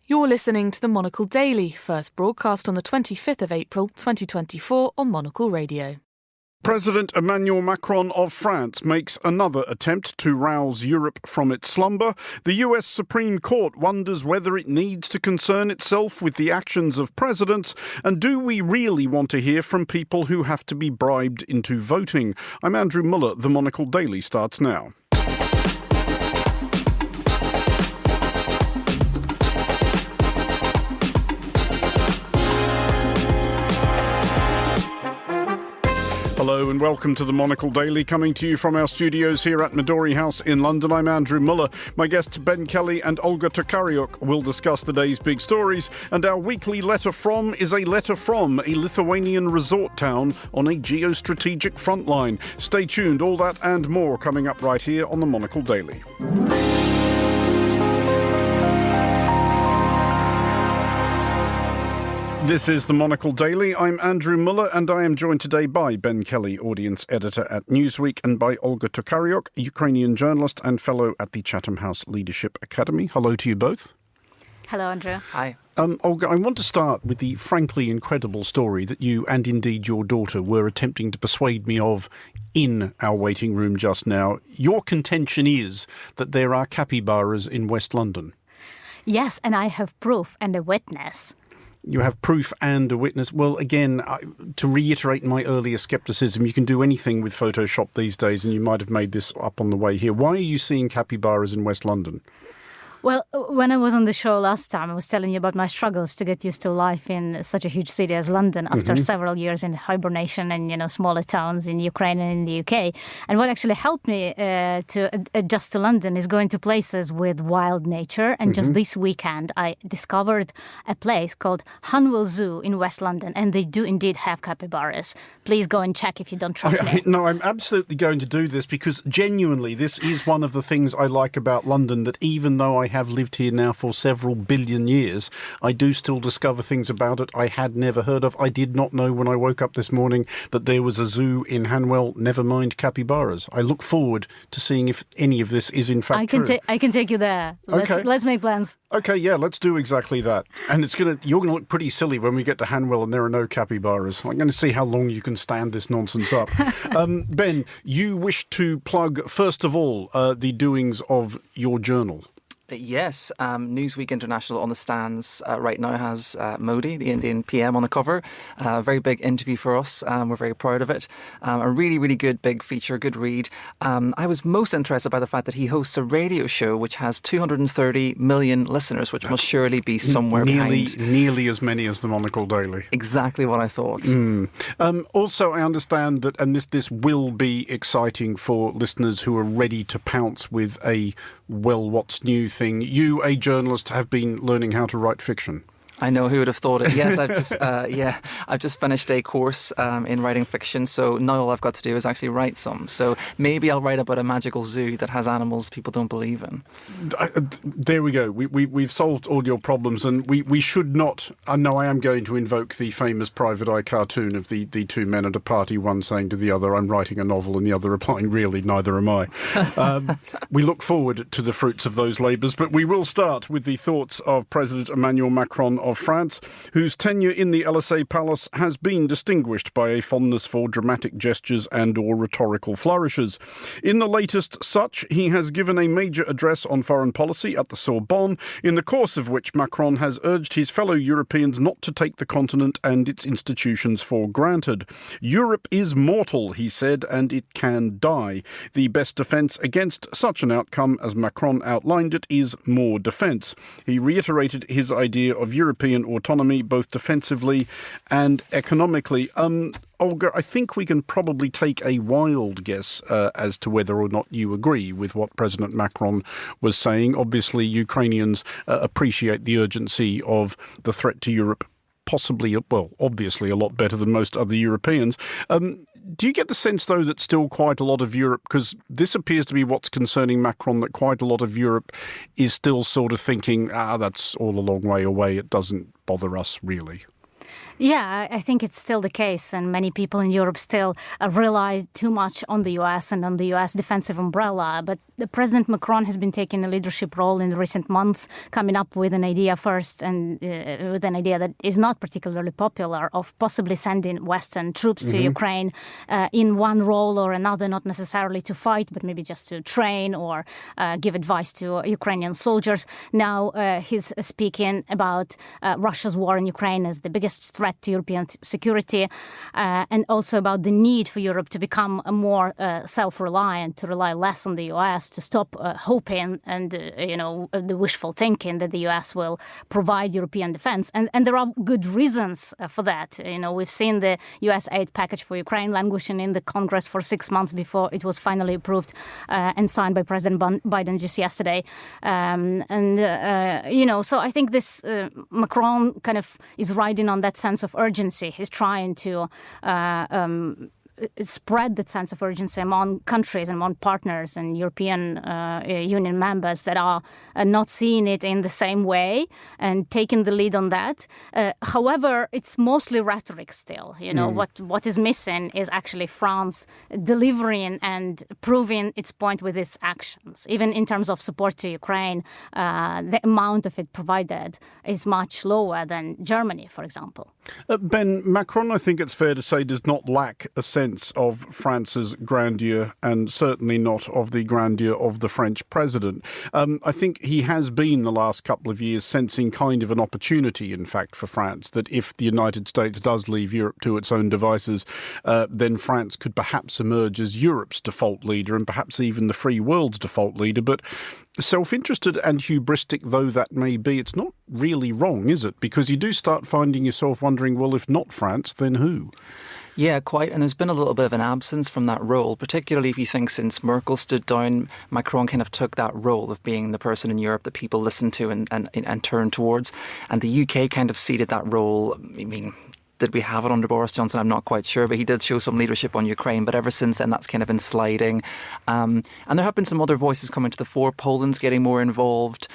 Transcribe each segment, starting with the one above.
You're listening to the Monocle Daily, first broadcast on the 25th of April 2024 on Monocle Radio. President Emmanuel Macron of France makes another attempt to rouse Europe from its slumber. The US Supreme Court wonders whether it needs to concern itself with the actions of presidents. And do we really want to hear from people who have to be bribed into voting? I'm Andrew Muller. The Monocle Daily starts now. Hello and welcome to the Monocle Daily, coming to you from our studios here at Midori House in London. I'm Andrew Muller. My guests Ben Kelly and Olga Tokariuk will discuss the day's big stories, and our weekly letter from is a letter from a Lithuanian resort town on a geostrategic front line. Stay tuned, all that and more coming up right here on the Monocle Daily. This is the Monocle Daily. I'm Andrew Muller, and I am joined today by Ben Kelly, audience editor at Newsweek, and by Olga Tokariuk, Ukrainian journalist and fellow at the Chatham House Leadership Academy. Hello to you both. Hello, Andrew. Hi. Olga, I want to start with the frankly incredible story that you and indeed your daughter were attempting to persuade me of in our waiting room just now. Your contention is that there are capybaras in West London. Yes, and I have proof and a witness. You have proof and a witness. Well, again, to reiterate my earlier scepticism, you can do anything with Photoshop these days, and you might have made this up on the way here. Why are you seeing capybaras in West London? Well, when I was on the show last time, I was telling you about my struggles to get used to life in such a huge city as London after several years in hibernation and, smaller towns in Ukraine and in the UK. And what actually helped me to adjust to London is going to places with wild nature. And just this weekend, I discovered a place called Hanwell Zoo in West London. And they do indeed have capybaras. Please go and check if you don't trust me. No, I'm absolutely going to do this because genuinely this is one of the things I like about London, that even though I have lived here now for several billion years, I do still discover things about it I had never heard of. I did not know when I woke up this morning that there was a zoo in Hanwell, never mind capybaras. I look forward to seeing if any of this is in fact true. I can take you there. Let's make plans. Okay, yeah, let's do exactly that. And you're going to look pretty silly when we get to Hanwell and there are no capybaras. I'm going to see how long you can stand this nonsense up. Ben, you wish to plug, first of all, the doings of your journal. Yes, Newsweek International on the stands right now has Modi, the Indian PM, on the cover. A very big interview for us. We're very proud of it. A really, really good big feature, good read. I was most interested by the fact that he hosts a radio show which has 230 million listeners, which must surely be somewhere behind. Nearly as many as the Monocle Daily. Exactly what I thought. Also, I understand that, and this will be exciting for listeners who are ready to pounce with a what's new thing. You, a journalist, have been learning how to write fiction. I know, who would have thought it. Yes, I've just finished a course in writing fiction, so now all I've got to do is actually write some. So maybe I'll write about a magical zoo that has animals people don't believe in. There we go. We've solved all your problems, and we should not. I know I am going to invoke the famous Private Eye cartoon of the two men at a party, one saying to the other, "I'm writing a novel," and the other replying, "Really, neither am I." We look forward to the fruits of those labours, but we will start with the thoughts of President Emmanuel Macron of France, whose tenure in the Élysée Palace has been distinguished by a fondness for dramatic gestures and/or rhetorical flourishes. In the latest such, he has given a major address on foreign policy at the Sorbonne, in the course of which Macron has urged his fellow Europeans not to take the continent and its institutions for granted. "Europe is mortal," he said, "and it can die. The best defence against such an outcome, as Macron outlined it, is more defence." He reiterated his idea of European autonomy, both defensively and economically. Olga, I think we can probably take a wild guess as to whether or not you agree with what President Macron was saying. Obviously, Ukrainians appreciate the urgency of the threat to Europe, possibly, well, obviously a lot better than most other Europeans. Do you get the sense, though, that still quite a lot of Europe, because this appears to be what's concerning Macron, that quite a lot of Europe is still sort of thinking, that's all a long way away, it doesn't bother us really? Yeah, I think it's still the case, and many people in Europe still rely too much on the US and on the US defensive umbrella. But President Macron has been taking a leadership role in recent months, coming up with an idea first, and with an idea that is not particularly popular, of possibly sending Western troops to Ukraine in one role or another, not necessarily to fight, but maybe just to train or give advice to Ukrainian soldiers. Now he's speaking about Russia's war in Ukraine as the biggest threat to European security, and also about the need for Europe to become more self-reliant, to rely less on the US, to stop hoping and the wishful thinking that the US will provide European defense. And there are good reasons for that. We've seen the US aid package for Ukraine languishing in the Congress for 6 months before it was finally approved and signed by President Biden just yesterday. So I think this Macron kind of is riding on that sense of urgency. He's trying to spread that sense of urgency among countries and among partners and European Union members that are not seeing it in the same way and taking the lead on that. However, it's mostly rhetoric still. What is missing is actually France delivering and proving its point with its actions. Even in terms of support to Ukraine, the amount of it provided is much lower than Germany, for example. Ben, Macron, I think it's fair to say, does not lack a sense of France's grandeur, and certainly not of the grandeur of the French president. I think he has been the last couple of years sensing kind of an opportunity, in fact, for France, that if the United States does leave Europe to its own devices, then France could perhaps emerge as Europe's default leader and perhaps even the free world's default leader. But self-interested and hubristic though that may be, it's not really wrong, is it? Because you do start finding yourself wondering, well, if not France, then who? Yeah, quite. And there's been a little bit of an absence from that role, particularly if you think since Merkel stood down, Macron kind of took that role of being the person in Europe that people listen to and turn towards. And the UK kind of ceded that role. I mean, did we have it under Boris Johnson? I'm not quite sure, but he did show some leadership on Ukraine. But ever since then, that's kind of been sliding. And there have been some other voices coming to the fore. Poland's getting more involved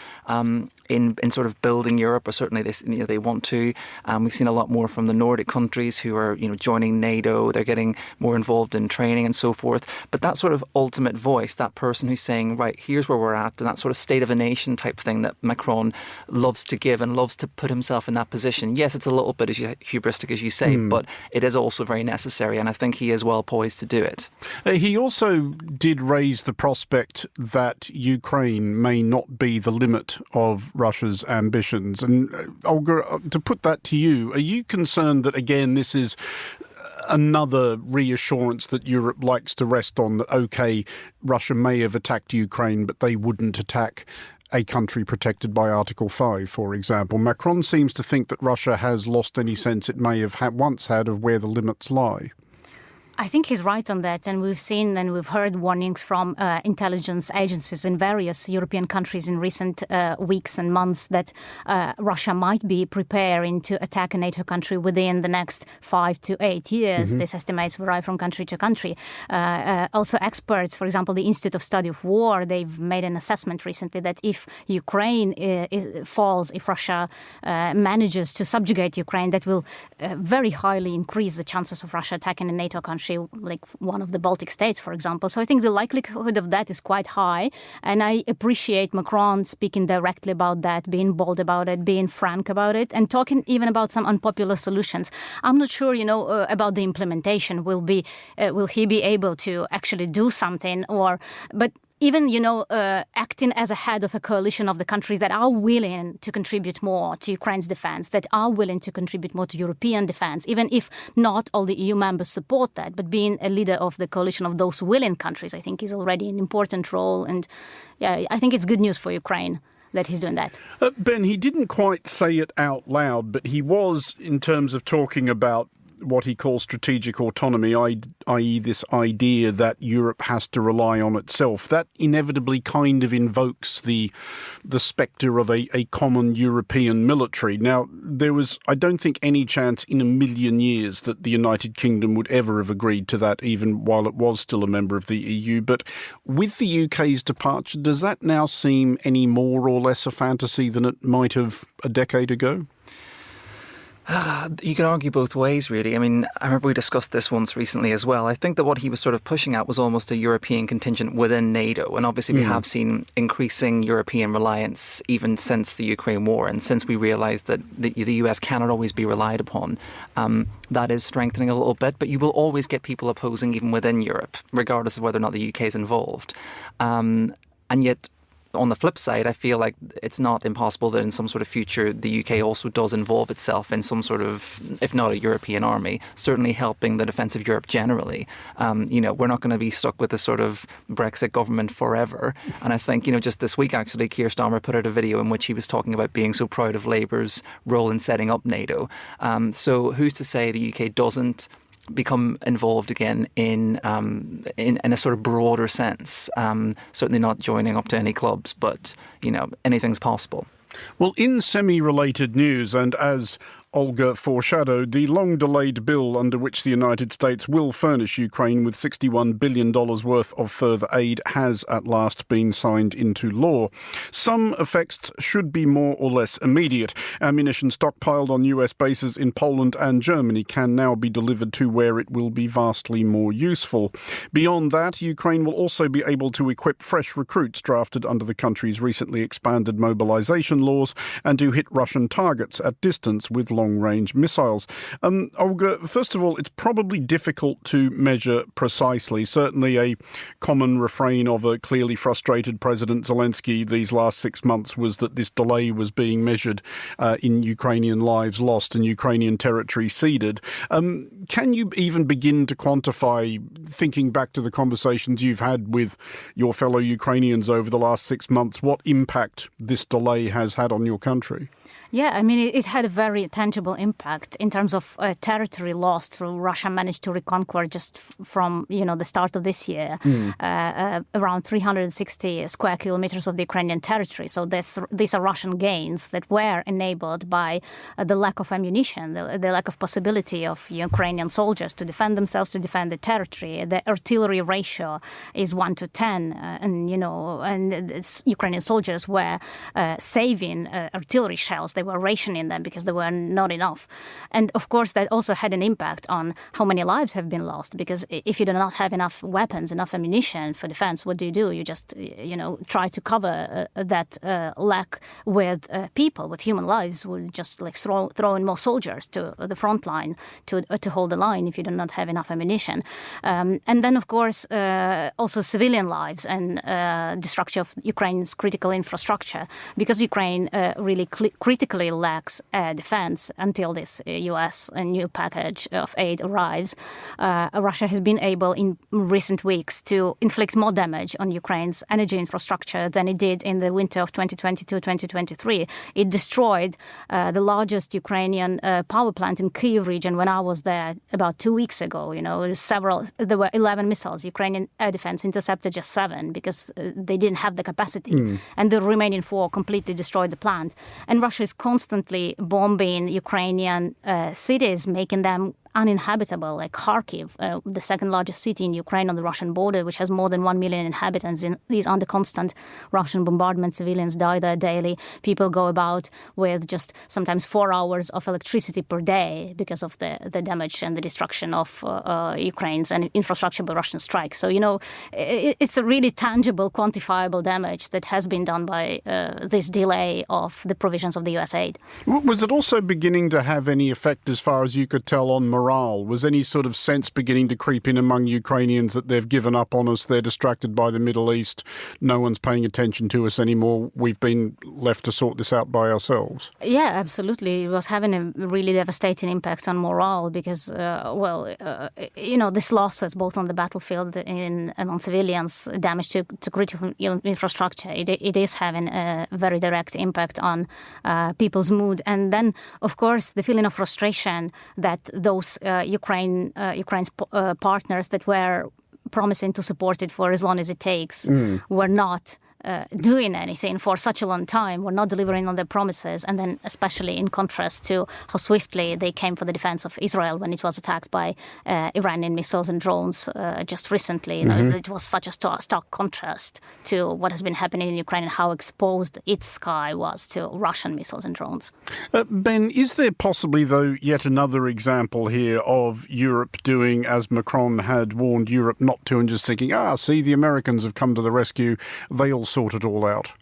in sort of building Europe, or certainly they want to. We've seen a lot more from the Nordic countries who are joining NATO. They're getting more involved in training and so forth. But that sort of ultimate voice, that person who's saying, right, here's where we're at, and that sort of state of a nation type thing that Macron loves to give and loves to put himself in that position. Yes, it's a little bit hubristic, as you say, but it is also very necessary, and I think he is well poised to do it. He also did raise the prospect that Ukraine may not be the limit of Russia's ambitions. And Olga, to put that to you, are you concerned that, again, this is another reassurance that Europe likes to rest on, that, OK, Russia may have attacked Ukraine, but they wouldn't attack a country protected by Article 5, for example? Macron seems to think that Russia has lost any sense it may have once had of where the limits lie. I think he's right on that, and we've seen and we've heard warnings from intelligence agencies in various European countries in recent weeks and months that Russia might be preparing to attack a NATO country within the next 5 to 8 years. These estimates vary from country to country. Also experts, for example, the Institute of Study of War, they've made an assessment recently that if Ukraine falls, if Russia manages to subjugate Ukraine, that will very highly increase the chances of Russia attacking a NATO country, like one of the Baltic states, for example. So I think the likelihood of that is quite high. And I appreciate Macron speaking directly about that, being bold about it, being frank about it, and talking even about some unpopular solutions. I'm not sure, about the implementation. Will he be able to actually do something? But even, acting as a head of a coalition of the countries that are willing to contribute more to Ukraine's defense, that are willing to contribute more to European defense, even if not all the EU members support that, but being a leader of the coalition of those willing countries, I think is already an important role. And yeah, I think it's good news for Ukraine that he's doing that. Ben, he didn't quite say it out loud, but he was, in terms of talking about what he calls strategic autonomy, i.e. this idea that Europe has to rely on itself. That inevitably kind of invokes the spectre of a common European military. Now, there was, I don't think, any chance in a million years that the United Kingdom would ever have agreed to that, even while it was still a member of the EU. But with the UK's departure, does that now seem any more or less a fantasy than it might have a decade ago? You can argue both ways, really. I mean, I remember we discussed this once recently as well. I think that what he was sort of pushing at was almost a European contingent within NATO. And obviously we have seen increasing European reliance even since the Ukraine war. And since we realised that the US cannot always be relied upon, that is strengthening a little bit. But you will always get people opposing even within Europe, regardless of whether or not the UK is involved. And yet, on the flip side, I feel like it's not impossible that in some sort of future the UK also does involve itself in some sort of, if not a European army, certainly helping the defence of Europe generally. We're not going to be stuck with this sort of Brexit government forever. And I think, just this week actually, Keir Starmer put out a video in which he was talking about being so proud of Labour's role in setting up NATO. So who's to say the UK doesn't become involved again in a sort of broader sense. Certainly not joining up to any clubs, but anything's possible. Well, in semi-related news, and as Olga foreshadowed, the long-delayed bill under which the United States will furnish Ukraine with $61 billion worth of further aid has at last been signed into law. Some effects should be more or less immediate. Ammunition stockpiled on US bases in Poland and Germany can now be delivered to where it will be vastly more useful. Beyond that, Ukraine will also be able to equip fresh recruits drafted under the country's recently expanded mobilization laws and to hit Russian targets at distance with long-range missiles. Olga, first of all, it's probably difficult to measure precisely. Certainly a common refrain of a clearly frustrated President Zelensky these last 6 months was that this delay was being measured in Ukrainian lives lost and Ukrainian territory ceded. Can you even begin to quantify, thinking back to the conversations you've had with your fellow Ukrainians over the last 6 months, what impact this delay has had on your country? Yeah, I mean, it had a very tangible impact in terms of territory lost through Russia managed to reconquer just from, the start of this year, around 360 square kilometers of the Ukrainian territory. So these are Russian gains that were enabled by the lack of ammunition, the lack of possibility of Ukrainian soldiers to defend themselves, to defend the territory. The artillery ratio is 1-10, and Ukrainian soldiers were saving artillery shells. They were rationing them because there were not enough. And of course, that also had an impact on how many lives have been lost, because if you do not have enough weapons, enough ammunition for defense, what do? You just, try to cover that lack with people, with human lives, would just throw in more soldiers to the front line to hold the line if you do not have enough ammunition. And then, of course, also civilian lives and destruction of Ukraine's critical infrastructure, because Ukraine really critically lacks defense until this US new package of aid arrives. Russia has been able in recent weeks to inflict more damage on Ukraine's energy infrastructure than it did in the winter of 2022-2023. It destroyed the largest Ukrainian power plant in Kyiv region when I was there about 2 weeks ago. There were 11 missiles. Ukrainian air defense intercepted just 7 because they didn't have the capacity. And the remaining 4 completely destroyed the plant. And Russia is constantly bombing Ukrainian cities, making them uninhabitable, like Kharkiv, the second largest city in Ukraine on the Russian border, which has more than 1 million inhabitants. These under constant Russian bombardment, civilians die there daily. People go about with just sometimes 4 hours of electricity per day because of the damage and the destruction of Ukraine's and infrastructure by Russian strikes. So, it's a really tangible, quantifiable damage that has been done by this delay of the provisions of the US aid. Was it also beginning to have any effect, as far as you could tell, on morale? Was any sort of sense beginning to creep in among Ukrainians that they've given up on us, they're distracted by the Middle East, no one's paying attention to us anymore, we've been left to sort this out by ourselves? Yeah, absolutely. It was having a really devastating impact on morale because, this losses both on the battlefield and among civilians, damage to critical infrastructure. It is having a very direct impact on people's mood. And then, of course, the feeling of frustration that those Ukraine's partners that were promising to support it for as long as it takes were not doing anything for such a long time, were not delivering on their promises, and then especially in contrast to how swiftly they came for the defense of Israel when it was attacked by Iranian missiles and drones just recently. It was such a stark contrast to what has been happening in Ukraine and how exposed its sky was to Russian missiles and drones. Ben, is there possibly, though, yet another example here of Europe doing as Macron had warned Europe not to, and just thinking, see, the Americans have come to the rescue, they'll sort it all out?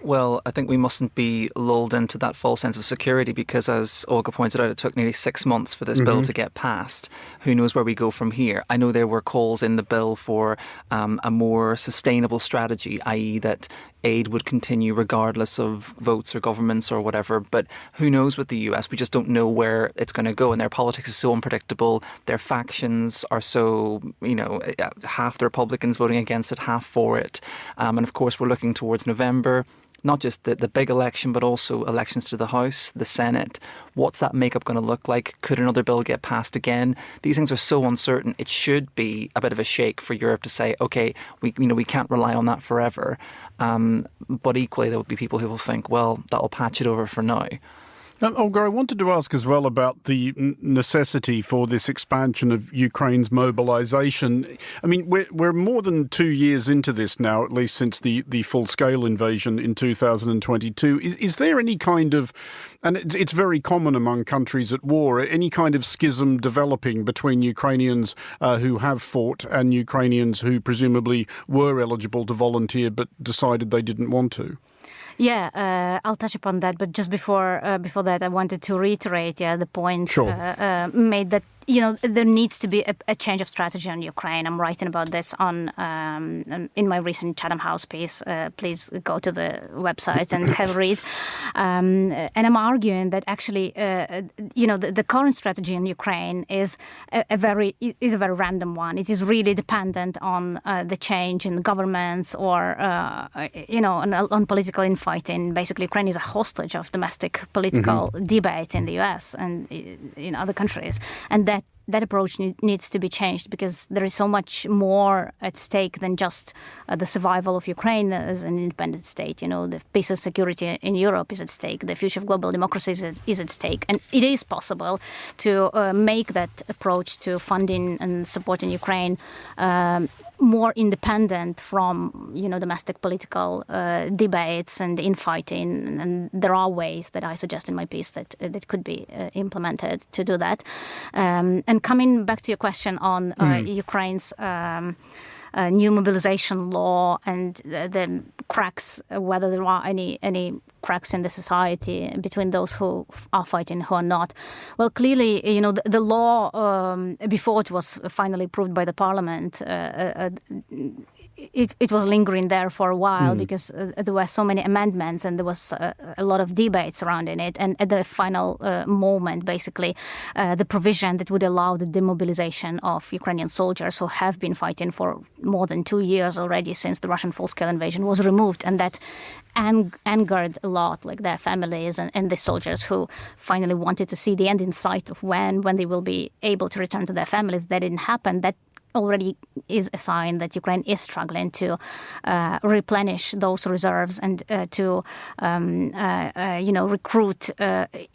Well, I think we mustn't be lulled into that false sense of security because, as Olga pointed out, it took nearly 6 months for this bill to get passed. Who knows where we go from here? I know there were calls in the bill for a more sustainable strategy, i.e. that aid would continue regardless of votes or governments or whatever. But who knows with the US? We just don't know where it's going to go. And their politics is so unpredictable. Their factions are so, half the Republicans voting against it, half for it. And of course, we're looking towards November. Not just the big election, but also elections to the House, the Senate. What's that makeup going to look like? Could another bill get passed again? These things are so uncertain. It should be a bit of a shake for Europe to say, OK, we can't rely on that forever. But equally, there will be people who will think, well, that'll patch it over for now. Olga, I wanted to ask as well about the necessity for this expansion of Ukraine's mobilization. I mean, we're more than 2 years into this now, at least since the full-scale invasion in 2022. Is there any kind of, and it's very common among countries at war, any kind of schism developing between Ukrainians who have fought and Ukrainians who presumably were eligible to volunteer but decided they didn't want to? Yeah, I'll touch upon that. But just before that, I wanted to reiterate the point made that there needs to be a change of strategy on Ukraine. I'm writing about this in my recent Chatham House piece. Please go to the website and have a read. And I'm arguing that actually, the current strategy in Ukraine is a very random one. It is really dependent on the change in governments or on political infighting. Basically, Ukraine is a hostage of domestic political debate in the US and in other countries, and that approach needs to be changed because there is so much more at stake than just the survival of Ukraine as an independent state. The peace and security in Europe is at stake. The future of global democracy is at stake. And it is possible to make that approach to funding and supporting Ukraine more independent from, domestic political debates and infighting. And there are ways that I suggest in my piece that could be implemented to do that. And coming back to your question on Ukraine's new mobilization law and the cracks, whether there are any cracks in the society between those who are fighting and who are not. Well, clearly, the law, before it was finally approved by the parliament, it was lingering there for a while because there were so many amendments and there was a lot of debate surrounding it. And at the final moment, basically, the provision that would allow the demobilization of Ukrainian soldiers who have been fighting for more than 2 years already since the Russian full-scale invasion was removed. And that angered a lot, like their families and the soldiers who finally wanted to see the end in sight of when they will be able to return to their families. That didn't happen. That already is a sign that Ukraine is struggling to replenish those reserves and to recruit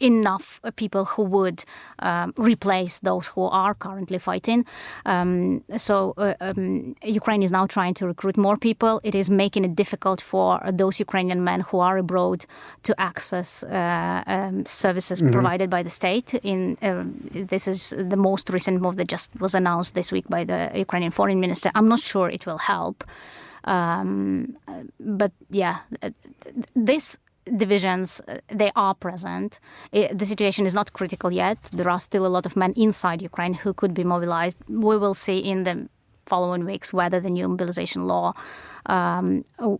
enough people who would replace those who are currently fighting. So Ukraine is now trying to recruit more people. It is making it difficult for those Ukrainian men who are abroad to access services provided by the state. This is the most recent move that just was announced this week by the Ukrainian foreign minister. I'm not sure it will help. But yeah, these divisions, they are present. The situation is not critical yet. There are still a lot of men inside Ukraine who could be mobilized. We will see in the following weeks whether the new mobilization law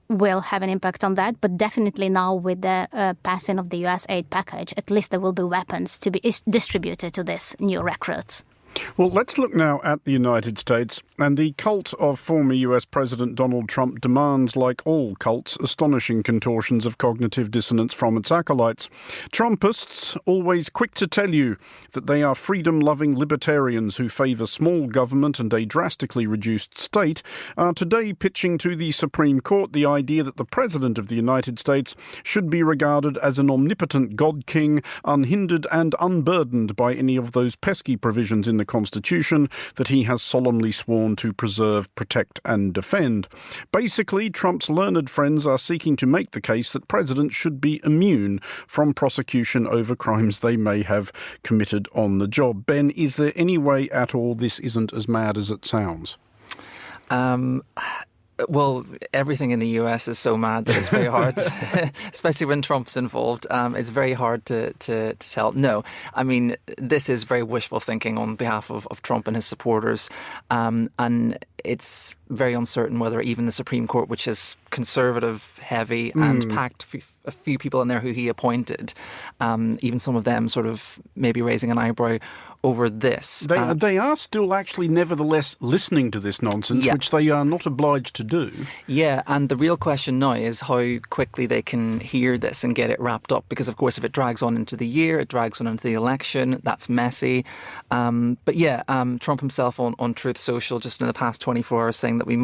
will have an impact on that. But definitely now with the passing of the US aid package, at least there will be weapons to be distributed to these new recruits. Well, let's look now at the United States, and the cult of former US President Donald Trump demands, like all cults, astonishing contortions of cognitive dissonance from its acolytes. Trumpists, always quick to tell you that they are freedom-loving libertarians who favour small government and a drastically reduced state, are today pitching to the Supreme Court the idea that the President of the United States should be regarded as an omnipotent God-king, unhindered and unburdened by any of those pesky provisions in the Constitution that he has solemnly sworn to preserve, protect and defend. Basically, Trump's learned friends are seeking to make the case that presidents should be immune from prosecution over crimes they may have committed on the job. Ben, is there any way at all this isn't as mad as it sounds? Well, everything in the US is so mad that it's very hard, especially when Trump's involved. It's very hard to tell. No, I mean, this is very wishful thinking on behalf of Trump and his supporters. And it's very uncertain whether even the Supreme Court, which is conservative, heavy and packed a few people in there who he appointed, even some of them sort of maybe raising an eyebrow over this. They are still actually nevertheless listening to this nonsense, which they are not obliged to do. Yeah, and the real question now is how quickly they can hear this and get it wrapped up, because of course if it drags on into the year, it drags on into the election, that's messy. Trump himself on Truth Social just in the past 24 hours saying that he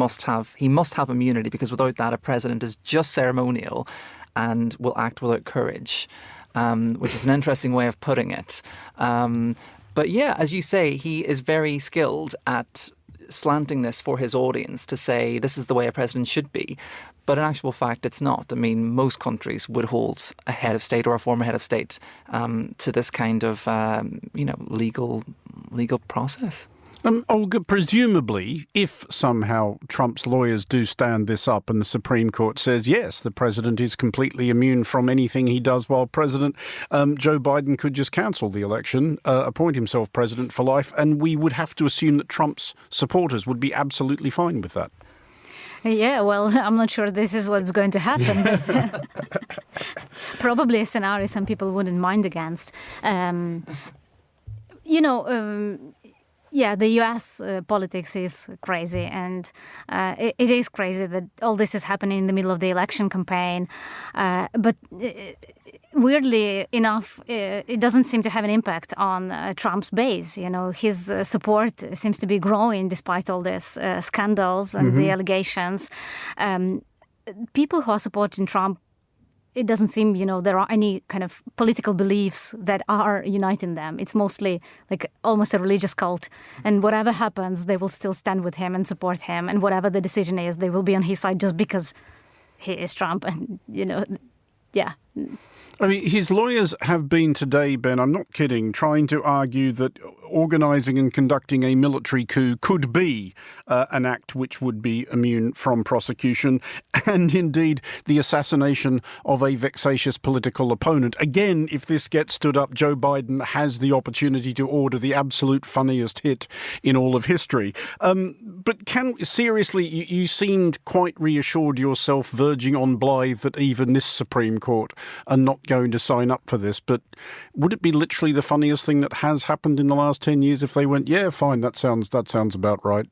must have immunity, because without that a president is just ceremonial and will act without courage, which is an interesting way of putting it. But yeah, as you say, he is very skilled at slanting this for his audience to say this is the way a president should be. But in actual fact, it's not. I mean, most countries would hold a head of state or a former head of state to this kind of, legal process. Olga, presumably, if somehow Trump's lawyers do stand this up and the Supreme Court says, yes, the president is completely immune from anything he does while president, Joe Biden could just cancel the election, appoint himself president for life, and we would have to assume that Trump's supporters would be absolutely fine with that. Yeah, well, I'm not sure this is what's going to happen, but probably a scenario some people wouldn't mind against. Yeah, the US politics is crazy, and it is crazy that all this is happening in the middle of the election campaign. But weirdly enough, it doesn't seem to have an impact on Trump's base. You know, his support seems to be growing despite all these scandals and the allegations. People who are supporting Trump, it doesn't seem, there are any kind of political beliefs that are uniting them. It's mostly like almost a religious cult. And whatever happens, they will still stand with him and support him. And whatever the decision is, they will be on his side just because he is Trump. And, yeah. I mean, his lawyers have been today, Ben, I'm not kidding, trying to argue that organising and conducting a military coup could be an act which would be immune from prosecution, and indeed the assassination of a vexatious political opponent. Again, if this gets stood up, Joe Biden has the opportunity to order the absolute funniest hit in all of history. But seriously, you seemed quite reassured yourself, verging on blithe, that even this Supreme Court are not going to sign up for this. But would it be literally the funniest thing that has happened in the last 10 years if they went, yeah, fine, that sounds about right?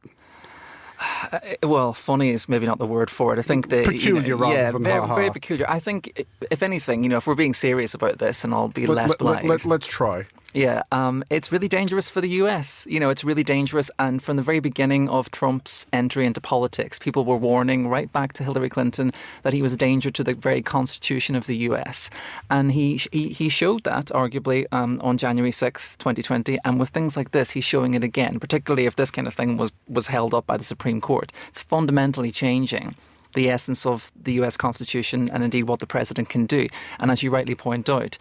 Well, funny is maybe not the word for it. I think peculiar rather than very, very peculiar. I think, if anything, if we're being serious about this, and I'll be less blithe. Let's try. Yeah, it's really dangerous for the US. It's really dangerous. And from the very beginning of Trump's entry into politics, people were warning right back to Hillary Clinton that he was a danger to the very constitution of the US. And he showed that, arguably, on January 6th, 2020. And with things like this, he's showing it again, particularly if this kind of thing was held up by the Supreme Court. It's fundamentally changing the essence of the US Constitution and indeed what the president can do. And as you rightly point out,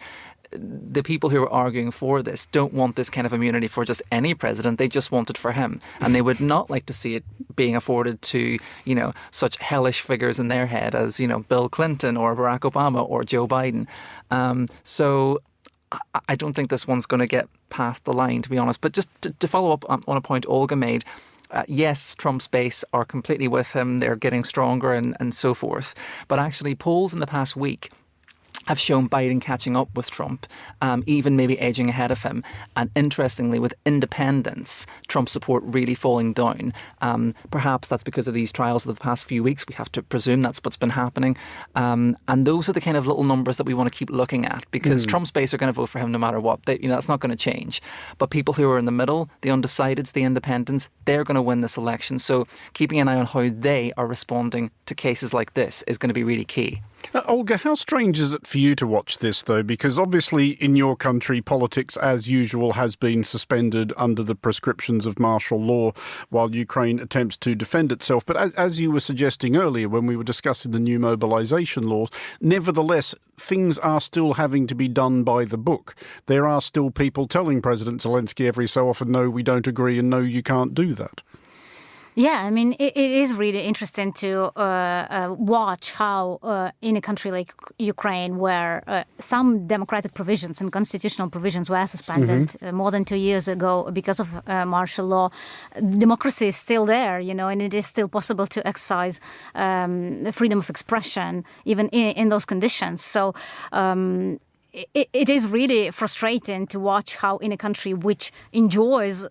the people who are arguing for this don't want this kind of immunity for just any president. They just want it for him. And they would not like to see it being afforded to, such hellish figures in their head as, Bill Clinton or Barack Obama or Joe Biden. So I don't think this one's going to get past the line, to be honest. But just to follow up on a point Olga made, yes, Trump's base are completely with him. They're getting stronger and so forth. But actually, polls in the past week have shown Biden catching up with Trump, even maybe edging ahead of him. And interestingly, with independents, Trump's support really falling down. Perhaps that's because of these trials of the past few weeks. We have to presume that's what's been happening. And those are the kind of little numbers that we want to keep looking at, because Trump's base are going to vote for him no matter what. That's not going to change. But people who are in the middle, the undecideds, the independents, they're going to win this election. So keeping an eye on how they are responding to cases like this is going to be really key. Olga, how strange is it for you to watch this, though? Because obviously in your country, politics, as usual, has been suspended under the prescriptions of martial law while Ukraine attempts to defend itself. But as you were suggesting earlier when we were discussing the new mobilisation laws, nevertheless, things are still having to be done by the book. There are still people telling President Zelensky every so often, no, we don't agree, and no, you can't do that. Yeah, I mean, it is really interesting to watch how in a country like Ukraine, where some democratic provisions and constitutional provisions were suspended more than 2 years ago because of martial law, democracy is still there, and it is still possible to exercise freedom of expression even in those conditions. So it is really frustrating to watch how in a country which enjoys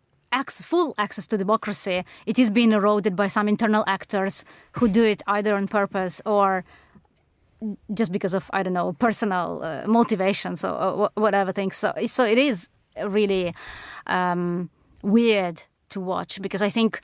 full access to democracy, it is being eroded by some internal actors who do it either on purpose or just because of, I don't know, personal motivations or whatever things. So it is really weird to watch, because I think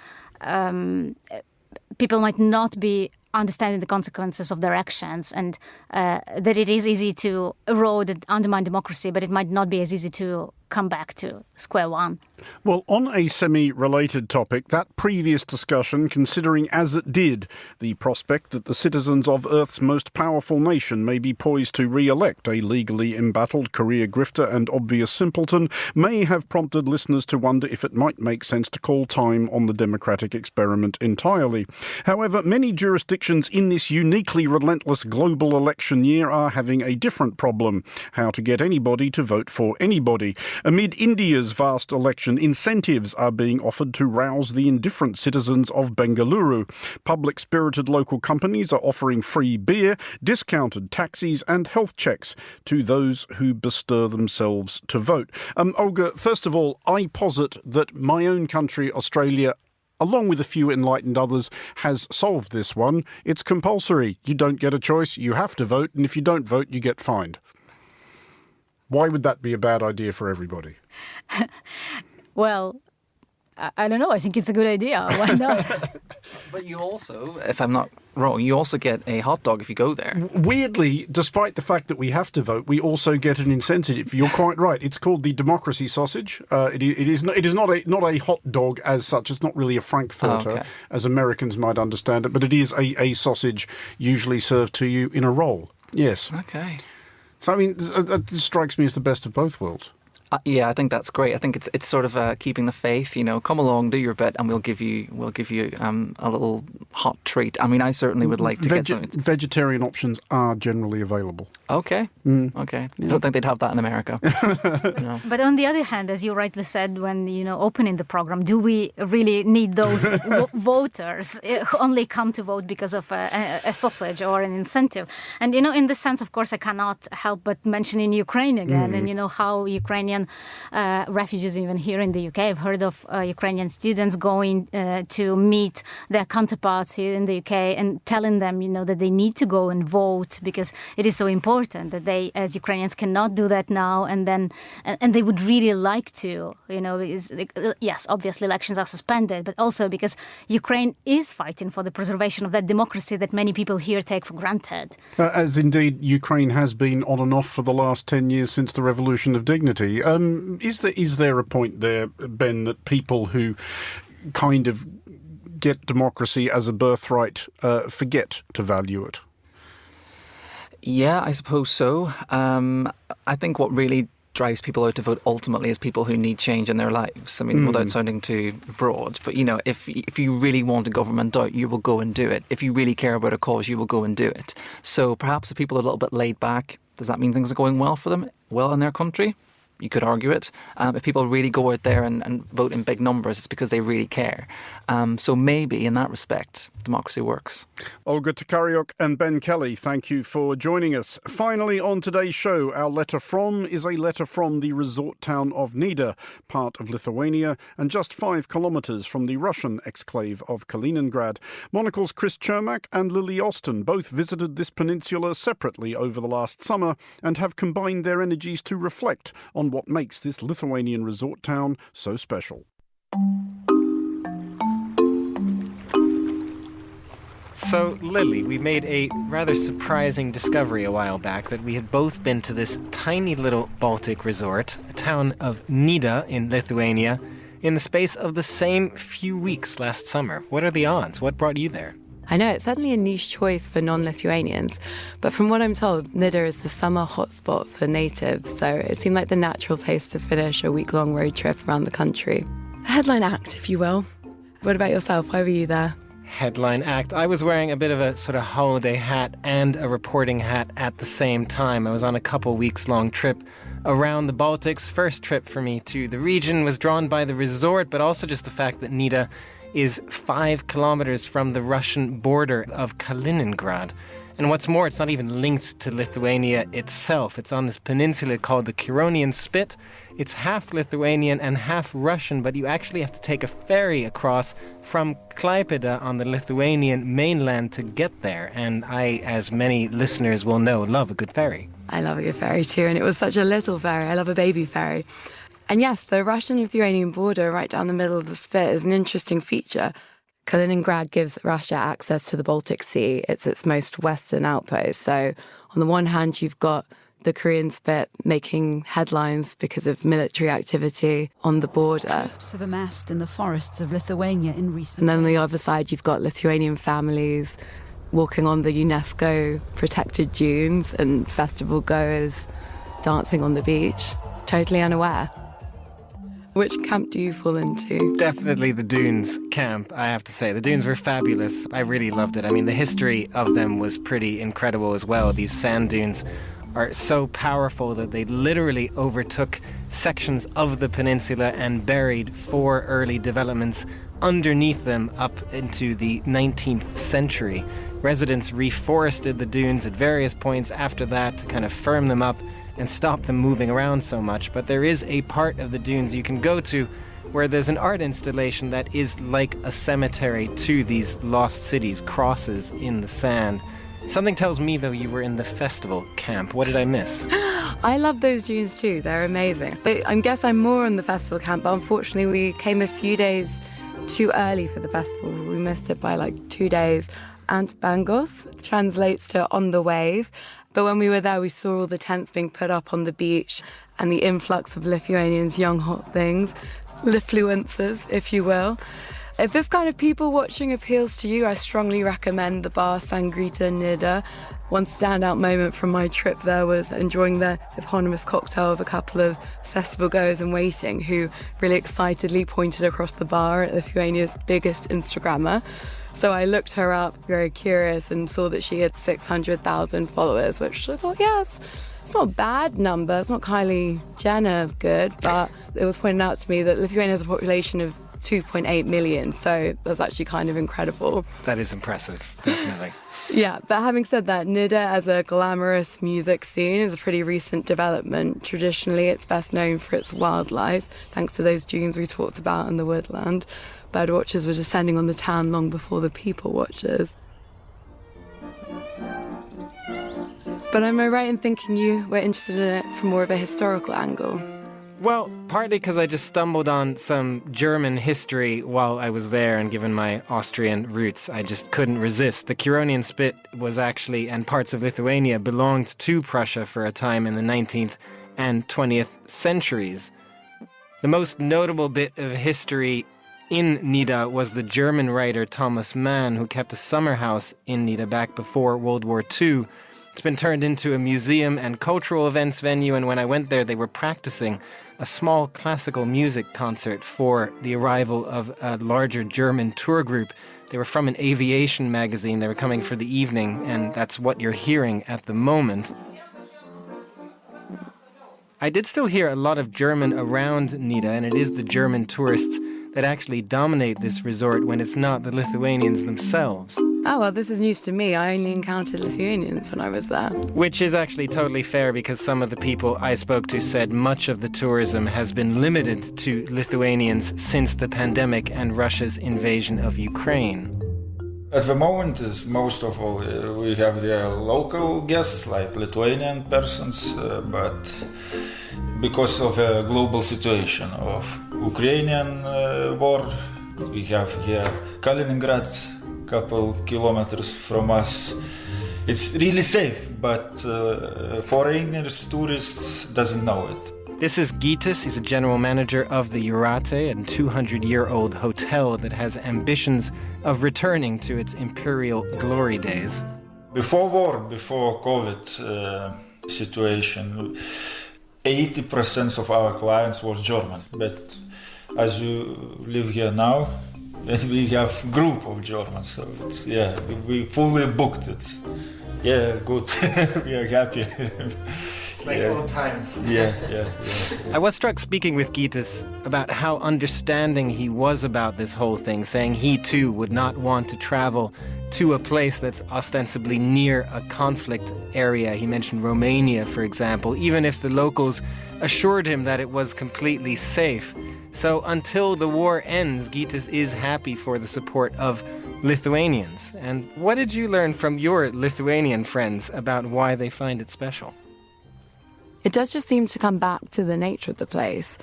people might not be understanding the consequences of their actions, and that it is easy to erode and undermine democracy, but it might not be as easy to come back to square one. Well, on a semi-related topic, that previous discussion, considering as it did the prospect that the citizens of Earth's most powerful nation may be poised to re-elect a legally embattled career grifter and obvious simpleton, may have prompted listeners to wonder if it might make sense to call time on the democratic experiment entirely. However, many jurisdictions in this uniquely relentless global election year are having a different problem: how to get anybody to vote for anybody. Amid India's vast election, incentives are being offered to rouse the indifferent citizens of Bengaluru. Public-spirited local companies are offering free beer, discounted taxis and health checks to those who bestir themselves to vote. Olga, first of all, I posit that my own country, Australia, along with a few enlightened others, has solved this one. It's compulsory. You don't get a choice. You have to vote. And if you don't vote, you get fined. Why would that be a bad idea for everybody? Well, I don't know. I think it's a good idea. Why not? But you also, if I'm not wrong, you also get a hot dog if you go there. Weirdly, despite the fact that we have to vote, we also get an incentive. You're quite right. It's called the democracy sausage. It is not a hot dog as such. It's not really a frankfurter, as Americans might understand it, but it is a sausage usually served to you in a roll. Yes. Okay. So, I mean, that strikes me as the best of both worlds. Yeah, I think that's great. I think it's sort of keeping the faith. Come along, do your bit, and we'll give you a little hot treat. I mean, I certainly would like to get something. Vegetarian options are generally available. Okay. Okay. I don't think they'd have that in America. No. But on the other hand, as you rightly said when opening the program, do we really need those voters who only come to vote because of a sausage or an incentive? And in this sense, of course, I cannot help but mentioning Ukraine again, and how Ukrainian refugees, even here in the UK, I've heard of Ukrainian students going to meet their counterparts here in the UK and telling them, that they need to go and vote because it is so important that they, as Ukrainians, cannot do that now, and they would really like to, because, yes, obviously elections are suspended, but also because Ukraine is fighting for the preservation of that democracy that many people here take for granted. As indeed Ukraine has been on and off for the last 10 years since the Revolution of Dignity. Is there a point there, Ben, that people who kind of get democracy as a birthright forget to value it? Yeah, I suppose so. I think what really drives people out to vote ultimately is people who need change in their lives. I mean, without sounding too broad, but if you really want a government out, you will go and do it. If you really care about a cause, you will go and do it. So perhaps if people are a little bit laid back, does that mean things are going well for them, well in their country? you could argue it. If people really go out there and vote in big numbers, it's because they really care. So maybe in that respect, democracy works. Olga Tokariuk and Ben Kelly, thank you for joining us. Finally, on today's show, our letter from is a letter from the resort town of Nida, part of Lithuania, and just 5 kilometres from the Russian exclave of Kaliningrad. Monocle's Chris Chermak and Lily Austin both visited this peninsula separately over the last summer and have combined their energies to reflect on what makes this Lithuanian resort town so special. So, Lily, we made a rather surprising discovery a while back that we had both been to this tiny little Baltic resort, a town of Nida in Lithuania, in the space of the same few weeks last summer. What are the odds? What brought you there? I know, it's certainly a niche choice for non-Lithuanians, but from what I'm told, Nida is the summer hotspot for natives, so it seemed like the natural place to finish a week-long road trip around the country. A headline act, if you will. What about yourself? Why were you there? Headline act. I was wearing a bit of a sort of holiday hat and a reporting hat at the same time. I was on a couple weeks-long trip around the Baltics. First trip for me to the region was drawn by the resort, but also just the fact that Nida is 5 kilometers from the Russian border of Kaliningrad. And what's more, it's not even linked to Lithuania itself. It's on this peninsula called the Curonian Spit. It's half Lithuanian and half Russian, but you actually have to take a ferry across from Klaipėda on the Lithuanian mainland to get there. And I, as many listeners will know, love a good ferry. I love a good ferry too, and it was such a little ferry. I love a baby ferry. And yes, the Russian-Lithuanian border right down the middle of the Spit is an interesting feature. Kaliningrad gives Russia access to the Baltic Sea. It's its most western outpost. So on the one hand, you've got the Korean Spit making headlines because of military activity on the border. Troops have amassed in the forests of Lithuania in recent And then on the days. other side, you've got Lithuanian families walking on the UNESCO protected dunes and festival goers dancing on the beach, totally unaware. Which camp do you fall into? Definitely the Dunes camp, I have to say. The Dunes were fabulous. I really loved it. I mean, the history of them was pretty incredible as well. These sand dunes are so powerful that they literally overtook sections of the peninsula and buried 4 early developments underneath them up into the 19th century. Residents reforested the dunes at various points after that to kind of firm them up and stop them moving around so much. But there is a part of the dunes you can go to where there's an art installation that is like a cemetery to these lost cities, crosses in the sand. Something tells me, though, you were in the festival camp. What did I miss? I love those dunes too. They're amazing. But I guess I'm more in the festival camp. But unfortunately, we came a few days too early for the festival. We missed it by like 2 days. Ant Bangos translates to on the wave. But when we were there, we saw all the tents being put up on the beach and the influx of Lithuanians, young hot things, Litfluencers, if you will. If this kind of people watching appeals to you, I strongly recommend the bar Sangrita Nida. One standout moment from my trip there was enjoying the eponymous cocktail of a couple of festival goers in waiting who really excitedly pointed across the bar at Lithuania's biggest Instagrammer. So I looked her up, very curious, and saw that she had 600,000 followers, which I thought, yes, it's not a bad number. It's not Kylie Jenner good, but it was pointed out to me that Lithuania has a population of 2.8 million, so that's actually kind of incredible. That is impressive, definitely. Yeah, but having said that, Nida as a glamorous music scene is a pretty recent development. Traditionally, it's best known for its wildlife, thanks to those dunes we talked about in the woodland. Birdwatchers were descending on the town long before the people watchers. But am I right in thinking you were interested in it from more of a historical angle? Well, partly because I just stumbled on some German history while I was there, and given my Austrian roots, I just couldn't resist. The Curonian Spit was actually, and parts of Lithuania, belonged to Prussia for a time in the 19th and 20th centuries. The most notable bit of history in Nida was the German writer Thomas Mann, who kept a summer house in Nida back before World War II. It's been turned into a museum and cultural events venue, and when I went there, they were practicing a small classical music concert for the arrival of a larger German tour group. They were from an aviation magazine. They were coming for the evening, and that's what you're hearing at the moment. I did still hear a lot of German around Nida, and it is the German tourists that actually dominate this resort when it's not the Lithuanians themselves. Oh, well, this is news to me. I only encountered Lithuanians when I was there. Which is actually totally fair, because some of the people I spoke to said much of the tourism has been limited to Lithuanians since the pandemic and Russia's invasion of Ukraine. At the moment, is most of all, we have the local guests, like Lithuanian persons, but because of a global situation of Ukrainian war, we have here Kaliningrad, couple kilometers from us. It's really safe, but foreigners, tourists, doesn't know it. This is Gytis. He's a general manager of the Jūratė, a 200-year-old hotel that has ambitions of returning to its imperial glory days. Before war, before COVID situation, 80% of our clients was German. But as you live here now, we have a group of Germans, so it's, we fully booked. It's, good. We are happy. Like old times. Yeah. I was struck speaking with Gytis about how understanding he was about this whole thing, saying he too would not want to travel to a place that's ostensibly near a conflict area. He mentioned Romania, for example, even if the locals assured him that it was completely safe. So until the war ends, Gytis is happy for the support of Lithuanians. And what did you learn from your Lithuanian friends about why they find it special? It does just seem to come back to the nature of the place.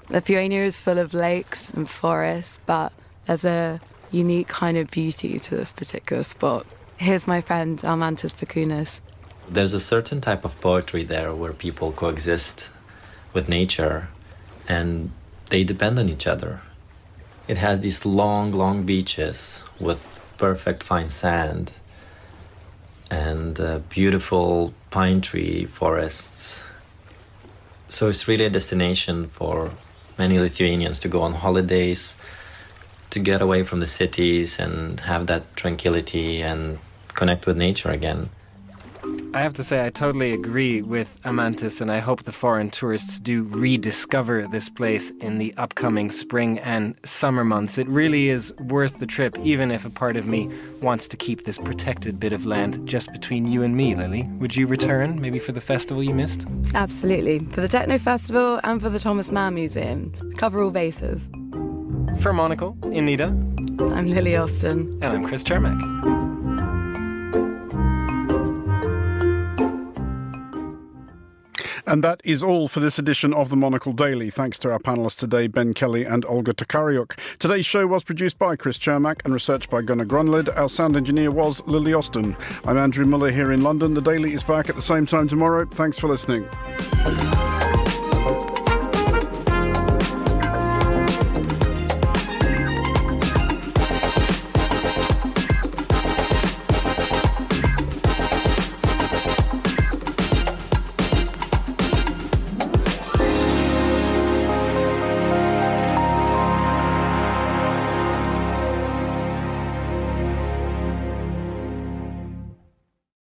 Lithuania is full of lakes and forests, but there's a unique kind of beauty to this particular spot. Here's my friend Almantas Pakunas. There's a certain type of poetry there where people coexist with nature and they depend on each other. It has these long beaches with perfect fine sand and beautiful pine tree forests. So it's really a destination for many Lithuanians to go on holidays, to get away from the cities and have that tranquility and connect with nature again. I have to say I totally agree with Amantis, and I hope the foreign tourists do rediscover this place in the upcoming spring and summer months. It really is worth the trip, even if a part of me wants to keep this protected bit of land just between you and me, Lily. Would you return, maybe for the festival you missed? Absolutely. For the Techno Festival and for the Thomas Mann Museum. Cover all bases. For Monocle, in Nida. I'm Lily Austin. And I'm Chris Chermak. And that is all for this edition of the Monocle Daily. Thanks to our panellists today, Ben Kelly and Olga Tokariuk. Today's show was produced by Chris Chermak and researched by Gunnar Grunlid. Our sound engineer was Lily Austin. I'm Andrew Muller here in London. The Daily is back at the same time tomorrow. Thanks for listening.